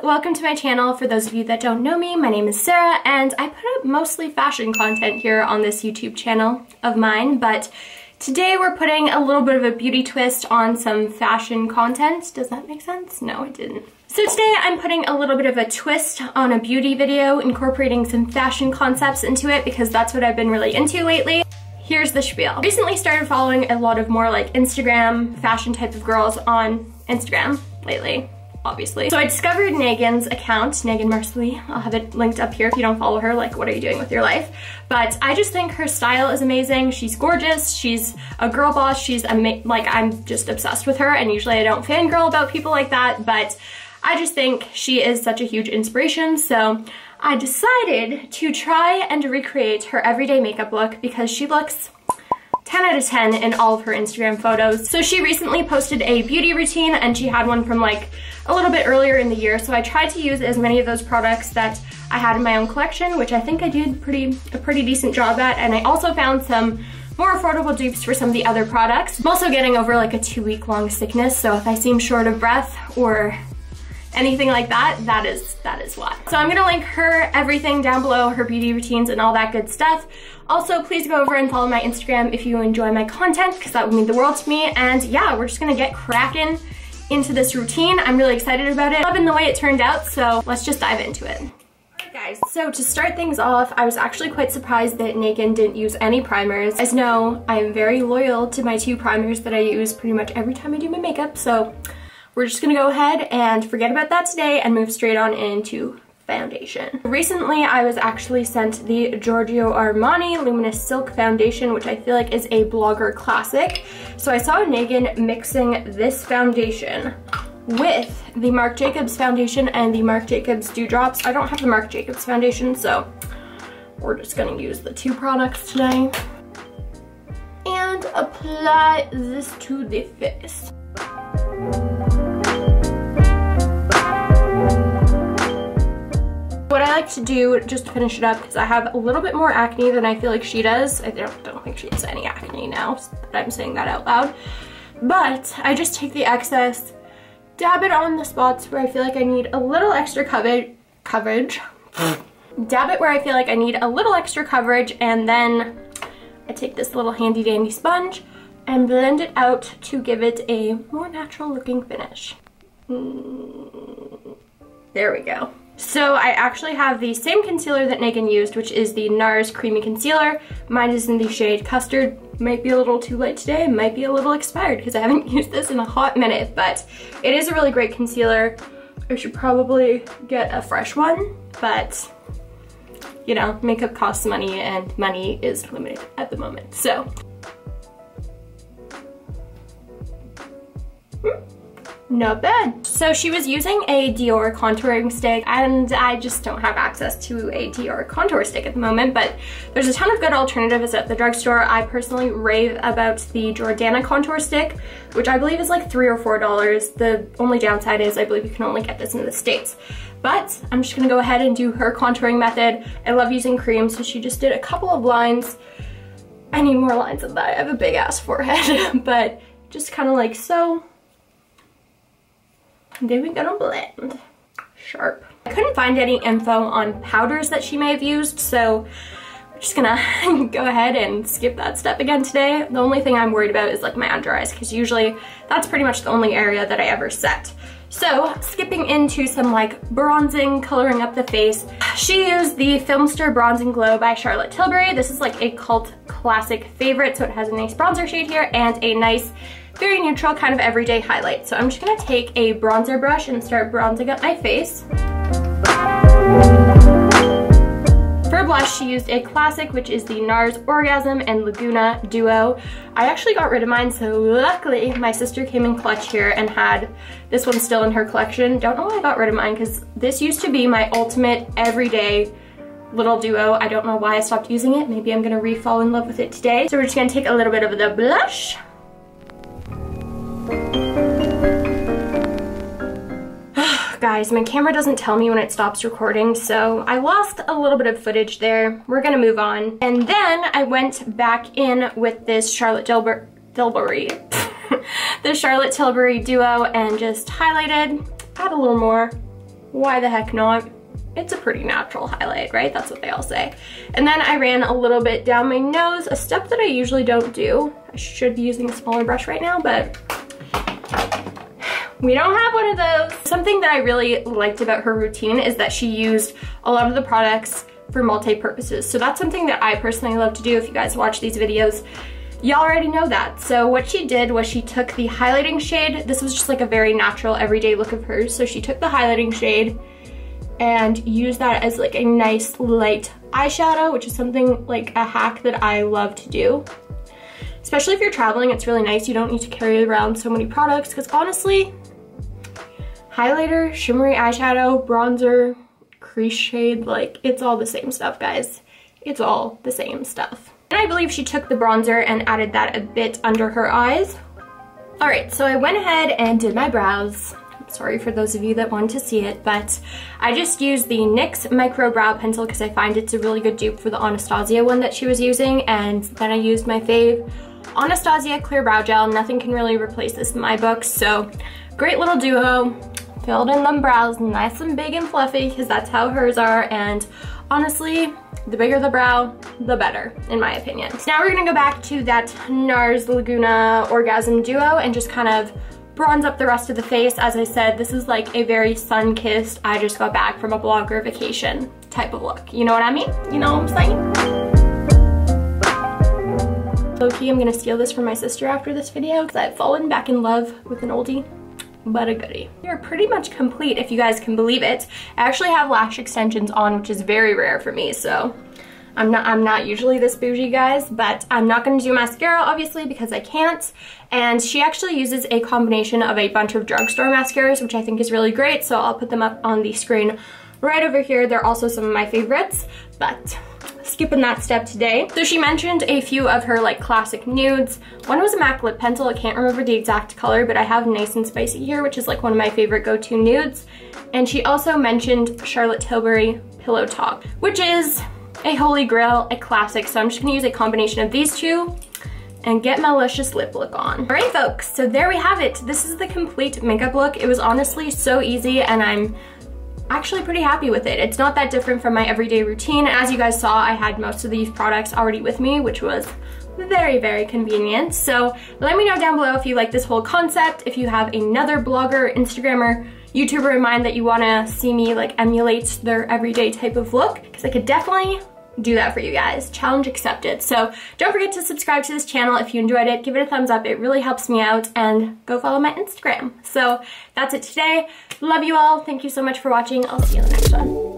welcome to my channel. For those of you that don't know me, my name is Sarah and I put up mostly fashion content here on this YouTube channel of mine, but today we're putting a little bit of a beauty twist on some fashion content. Does that make sense? No, it didn't. So today I'm putting a little bit of a twist on a beauty video, incorporating some fashion concepts into it because that's what I've been really into lately. Here's the spiel. I recently started following a lot of more like Instagram fashion type of girls on Instagram lately, obviously. So I discovered Negin's account, Negin Mirsalehi. I'll have it linked up here if you don't follow her, like what are you doing with your life? But I just think her style is amazing. She's gorgeous, she's a girl boss, she's like I'm just obsessed with her, and usually I don't fangirl about people like that, but I just think she is such a huge inspiration. So I decided to try and recreate her everyday makeup look because she looks 10 out of 10 in all of her Instagram photos. So she recently posted a beauty routine and she had one from like a little bit earlier in the year. So I tried to use as many of those products that I had in my own collection, which I think I did a pretty decent job at. And I also found some more affordable dupes for some of the other products. I'm also getting over like a 2-week-long sickness, so if I seem short of breath or anything like that, that is why. So I'm gonna link her everything down below, her beauty routines and all that good stuff. Also, please go over and follow my Instagram if you enjoy my content, because that would mean the world to me. And yeah, we're just gonna get cracking into this routine. I'm really excited about it. Loving the way it turned out, so let's just dive into it. Alright guys, so to start things off, I was actually quite surprised that Negin didn't use any primers. As you know, I am very loyal to my 2 primers that I use pretty much every time I do my makeup, so we're just gonna go ahead and forget about that today and move straight on into foundation. Recently, I was actually sent the Giorgio Armani Luminous Silk Foundation, which I feel like is a blogger classic. So I saw Negin mixing this foundation with the Marc Jacobs foundation and the Marc Jacobs Dewdrops. I don't have the Marc Jacobs foundation, so we're just gonna use the 2 products today and apply this to the face. What I like to do, just to finish it up, because I have a little bit more acne than I feel like she does. I don't think she has any acne now, that I'm saying that out loud. But I just take the excess, dab it on the spots where I feel like I need a little extra coverage. Dab it where I feel like I need a little extra coverage, and then I take this little handy dandy sponge and blend it out to give it a more natural looking finish. There we go. So I actually have the same concealer that Negin used, which is the Nars Creamy Concealer. Mine is in the shade Custard. Might be a little too late today, might be a little expired because I haven't used this in a hot minute, but it is a really great concealer. I should probably get a fresh one, but you know, makeup costs money and money is limited at the moment, so. Not bad. So she was using a Dior contouring stick, and I just don't have access to a Dior contour stick at the moment, but there's a ton of good alternatives at the drugstore. I personally rave about the Jordana contour stick, which I believe is like $3 or $4. The only downside is I believe you can only get this in the States. But I'm just gonna go ahead and do her contouring method. I love using cream, so she just did a couple of lines. I need more lines than that. I have a big ass forehead, but just kind of like so. Then we're gonna blend. Sharp. I couldn't find any info on powders that she may have used, so I'm just gonna go ahead and skip that step again today. The only thing I'm worried about is like my under eyes, because usually that's pretty much the only area that I ever set. So skipping into some like bronzing, coloring up the face. She used the Filmster Bronzing Glow by Charlotte Tilbury. This is like a cult classic favorite, so it has a nice bronzer shade here and a nice very neutral kind of everyday highlight. So I'm just gonna take a bronzer brush and start bronzing up my face. For blush, she used a classic, which is the Nars Orgasm and Laguna duo. I actually got rid of mine, so luckily my sister came in clutch here and had this one still in her collection. Don't know why I got rid of mine, because this used to be my ultimate everyday little duo. I don't know why I stopped using it. Maybe I'm gonna re-fall in love with it today. So we're just gonna take a little bit of the blush. Guys, my camera doesn't tell me when it stops recording, so I lost a little bit of footage there. We're gonna move on. And then I went back in with this Charlotte Tilbury the Charlotte Tilbury duo and just highlighted, add a little more, why the heck not? It's a pretty natural highlight, right? That's what they all say. And then I ran a little bit down my nose, a step that I usually don't do. I should be using a smaller brush right now, but we don't have one of those. Something that I really liked about her routine is that she used a lot of the products for multi-purposes. So that's something that I personally love to do. If you guys watch these videos, y'all already know that. So what she did was she took the highlighting shade. This was just like a very natural everyday look of hers. So she took the highlighting shade and used that as like a nice light eyeshadow, which is something like a hack that I love to do. Especially if you're traveling, it's really nice. You don't need to carry around so many products because honestly, highlighter, shimmery eyeshadow, bronzer, crease shade, like it's all the same stuff, guys. It's all the same stuff. And I believe she took the bronzer and added that a bit under her eyes. All right, so I went ahead and did my brows. Sorry for those of you that want to see it, but I just used the NYX Micro Brow Pencil because I find it's a really good dupe for the Anastasia one that she was using, and then I used my fave Anastasia Clear Brow Gel. Nothing can really replace this in my book, so great little duo. Filled in them brows nice and big and fluffy because that's how hers are, and honestly, the bigger the brow, the better, in my opinion. So now we're gonna go back to that Nars Laguna Orgasm duo and just kind of bronze up the rest of the face. As I said, this is like a very sun-kissed, I just got back from a blogger vacation type of look. You know what I mean? You know what I'm saying? Low-key, I'm gonna steal this from my sister after this video because I've fallen back in love with an oldie but a goodie. You're pretty much complete, if you guys can believe it. I actually have lash extensions on, which is very rare for me, so I'm not usually this bougie, guys, but I'm not going to do mascara, obviously, because I can't. And she actually uses a combination of a bunch of drugstore mascaras, which I think is really great, so I'll put them up on the screen right over here. They're also some of my favorites, but skipping that step today. So she mentioned a few of her like classic nudes. One was a MAC lip pencil. I can't remember the exact color, but I have Nice and Spicy here, which is like one of my favorite go-to nudes. And she also mentioned Charlotte Tilbury Pillow Talk, which is a holy grail, a classic. So I'm just gonna use a combination of these two and get my luscious lip look on. All right, folks, so there we have it. This is the complete makeup look. It was honestly so easy, and I'm actually pretty happy with it. It's not that different from my everyday routine. As you guys saw, I had most of these products already with me, which was very, very convenient. So let me know down below if you like this whole concept, if you have another blogger, Instagrammer, YouTuber in mind that you wanna see me like emulate their everyday type of look, because I could definitely do that for you guys. Challenge accepted. So don't forget to subscribe to this channel if you enjoyed it. Give it a thumbs up. It really helps me out, and go follow my Instagram. So that's it today. Love you all. Thank you so much for watching. I'll see you in the next one.